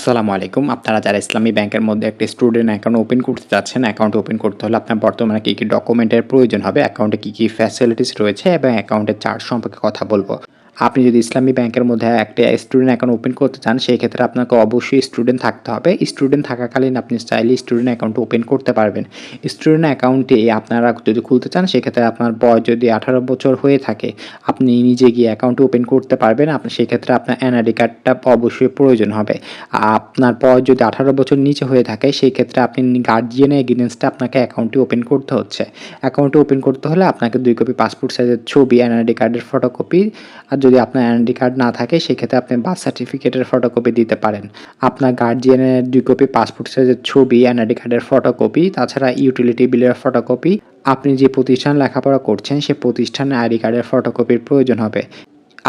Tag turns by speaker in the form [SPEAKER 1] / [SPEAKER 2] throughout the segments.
[SPEAKER 1] আসসালামু আলাইকুম। আপনারা যারা ইসলামী ব্যাংকের মধ্যে একটা স্টুডেন্ট অ্যাকাউন্ট ওপেন করতে চাচ্ছেন, অ্যাকাউন্ট ওপেন করতে হলে আপনার বর্তমানে কী ডকুমেন্টের প্রয়োজন হবে, অ্যাকাউন্টে কী ফ্যাসিলিটিস রয়েছে এবং অ্যাকাউন্টের চার্জ সম্পর্কে কথা বলব। আপনি যদি ইসলামী ব্যাংকের মধ্যে একটা স্টুডেন্ট অ্যাকাউন্ট ওপেন করতে চান, সেই ক্ষেত্রে আপনাকে অবশ্যই স্টুডেন্ট থাকতে হবে। স্টুডেন্ট থাকাকালীন আপনি চাইলে স্টুডেন্ট অ্যাকাউন্ট ওপেন করতে পারবেন। স্টুডেন্ট অ্যাকাউন্টে আপনারা যদি খুলতে চান, সেক্ষেত্রে আপনার বয়স যদি 18 বছর হয়ে থাকে, আপনি নিজে গিয়ে অ্যাকাউন্ট ওপেন করতে পারবেন। সেক্ষেত্রে আপনার এনআইডি কার্ডটা অবশ্যই প্রয়োজন হবে। আপনার বয়স যদি 18 বছর নিচে হয়ে থাকে, সেই ক্ষেত্রে আপনি গার্জিয়ানের এগেইনস্টে আপনাকে অ্যাকাউন্টটি ওপেন করতে হচ্ছে। অ্যাকাউন্টটি ওপেন করতে হলে আপনাকে 2 কপি পাসপোর্ট সাইজের ছবি, এনআইডি কার্ডের ফটোকপি, আর যদি আপনার এনআইডি কার্ড না থাকে সেক্ষেত্রে আপনি বার্থ সার্টিফিকেটের ফটোকপি দিতে পারেন। আপনার গার্জিয়ানের 2 কপি পাসপোর্ট সাইজের ছবি, এনআইডি কার্ডের ফটোকপি, তাছাড়া ইউটিলিটি বিলের ফটোকপি, আপনি যে প্রতিষ্ঠান লেখাপড়া করছেন সেই প্রতিষ্ঠানের আইডি কার্ডের ফটোকপির প্রয়োজন হবে।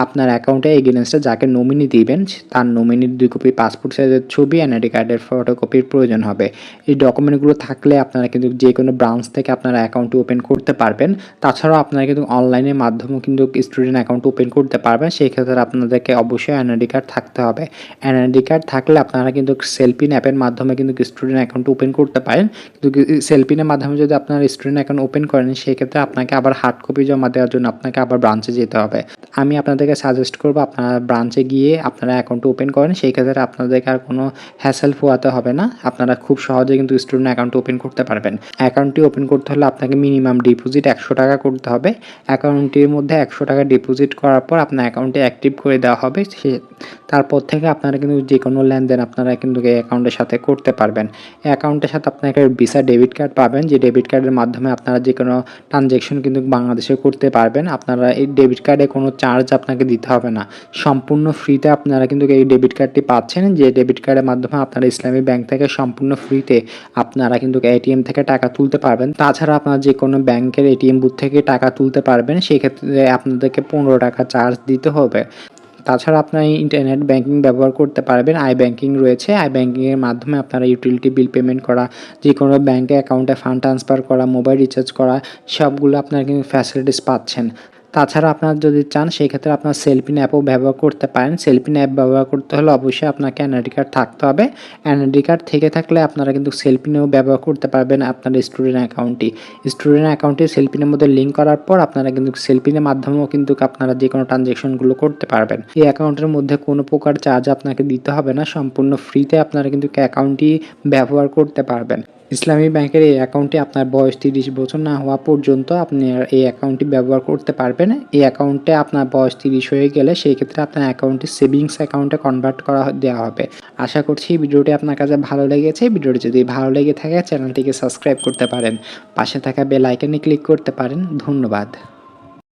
[SPEAKER 1] আপনার অ্যাকাউন্টে এগেইনস্টে যাকে নমিনি দিবেন, তার নমিনির 2 কপি পাসপোর্ট সাইজের ছবি, এনআইডি কার্ডের ফটোকপির প্রয়োজন হবে। এই ডকুমেন্টগুলো থাকলে আপনারা কিন্তু যে কোনো ব্রাঞ্চ থেকে আপনারা অ্যাকাউন্ট ওপেন করতে পারবেন। তাছাড়াও আপনারা কিন্তু অনলাইনের মাধ্যমেও কিন্তু স্টুডেন্ট অ্যাকাউন্ট ওপেন করতে পারবেন। সেই ক্ষেত্রে আপনাদেরকে অবশ্যই এনআইডি কার্ড থাকতে হবে। এনআইডি কার্ড থাকলে আপনারা কিন্তু সেলফিন অ্যাপের মাধ্যমে কিন্তু স্টুডেন্ট অ্যাকাউন্ট ওপেন করতে পারেন। কিন্তু সেলফিনের মাধ্যমে যদি আপনারা স্টুডেন্ট অ্যাকাউন্ট ওপেন করেন, সেক্ষেত্রে আপনাকে আবার হার্ড কপি জমা দেওয়ার জন্য আপনাকে আবার ব্রাঞ্চে যেতে হবে। আমি আপনাদেরকে সাজেস্ট করব আপনারা ব্রাঞ্চে গিয়ে আপনারা অ্যাকাউন্ট ওপেন করেন। সেই ক্ষেত্রে আপনাদেরকে আর কোনো হ্যাসেল পোহাতে হবে না। আপনারা খুব সহজে কিন্তু স্টুডেন্ট অ্যাকাউন্ট ওপেন করতে পারবেন। অ্যাকাউন্টটি ওপেন করতে হলে আপনাকে মিনিমাম ডিপোজিট 100 টাকা করতে হবে। অ্যাকাউন্টটির মধ্যে 100 টাকা ডিপোজিট করার পর আপনার অ্যাকাউন্টটি অ্যাক্টিভ করে দেওয়া হবে। তারপর থেকে আপনারা কিন্তু যে কোনো লেনদেন আপনারা কিন্তু এই অ্যাকাউন্টের সাথে করতে পারবেন। অ্যাকাউন্টের সাথে আপনারা একটা ভিসা ডেবিট কার্ড পাবেন, যে ডেবিট কার্ডের মাধ্যমে আপনারা যে কোনো ট্রানজ্যাকশন কিন্তু বাংলাদেশে করতে পারবেন। আপনারা এই ডেবিট কার্ডে কোনো চার্জ আপনাকে দিতে হবে না, সম্পূর্ণ ফ্রিতে আপনারা কিন্তু এই ডেবিট কার্ডটি পাচ্ছেন। যে ডেবিট কার্ডের মাধ্যমে আপনারা ইসলামী ব্যাংক থেকে সম্পূর্ণ ফ্রিতে আপনারা কিন্তু এটিএম থেকে টাকা তুলতে পারবেন। তাছাড়া আপনারা যে কোনো ব্যাংকের এটিএম বুথ থেকে টাকা তুলতে পারবেন। সেক্ষেত্রে আপনাদেরকে 15 টাকা চার্জ দিতে হবে। তাছাড়া আপনারা ইন্টারনেট ব্যাংকিং ব্যবহার করতে পারবেন। আই ব্যাংকিং রয়েছে। আই ব্যাংকিংয়ের মাধ্যমে আপনারা ইউটিলিটি বিল পেমেন্ট করা, যে কোনো ব্যাংকে অ্যাকাউন্টে ফান্ড ট্রান্সফার করা, মোবাইল রিচার্জ করা, সবগুলো আপনারা কিন্তু ফ্যাসিলিটিস পাচ্ছেন। তাছাড়া আপনারা যদি চান, সেক্ষেত্রে আপনার সেলফিন অ্যাপও ব্যবহার করতে পারেন। সেলফিন অ্যাপ ব্যবহার করতে হলে অবশ্যই আপনাকে এনআইডি কার্ড থাকতে হবে। এনআইডি কার্ড থেকে থাকলে আপনারা কিন্তু সেলফিনেও ব্যবহার করতে পারবেন আপনার স্টুডেন্ট অ্যাকাউন্টটি। স্টুডেন্ট অ্যাকাউন্টটি সেলফিনের মধ্যে লিঙ্ক করার পর আপনারা কিন্তু সেলফিনের মাধ্যমেও কিন্তু আপনারা যে কোনো ট্রানজ্যাকশনগুলো করতে পারবেন। এই অ্যাকাউন্টের মধ্যে কোনো প্রকার চার্জ আপনাকে দিতে হবে না, সম্পূর্ণ ফ্রিতে আপনারা কিন্তু অ্যাকাউন্টটি ব্যবহার করতে পারবেন। ইসলামী ব্যাংকের এই অ্যাকাউন্টে আপনার বয়স 30 বছর না হওয়া পর্যন্ত আপনি এই অ্যাকাউন্টটি ব্যবহার করতে পারবেন। এই অ্যাকাউন্টে আপনার বয়স 30 হয়ে গেলে সেই ক্ষেত্রে আপনার অ্যাকাউন্টটি সেভিংস অ্যাকাউন্টে কনভার্ট করা দেওয়া হবে। আশা করছি ভিডিওটি আপনার কাছে ভালো লেগেছে। ভিডিওটি যদি ভালো লেগে থাকে চ্যানেলটিকে সাবস্ক্রাইব করতে পারেন, পাশে থাকা বেল আইকনে ক্লিক করতে পারেন। ধন্যবাদ।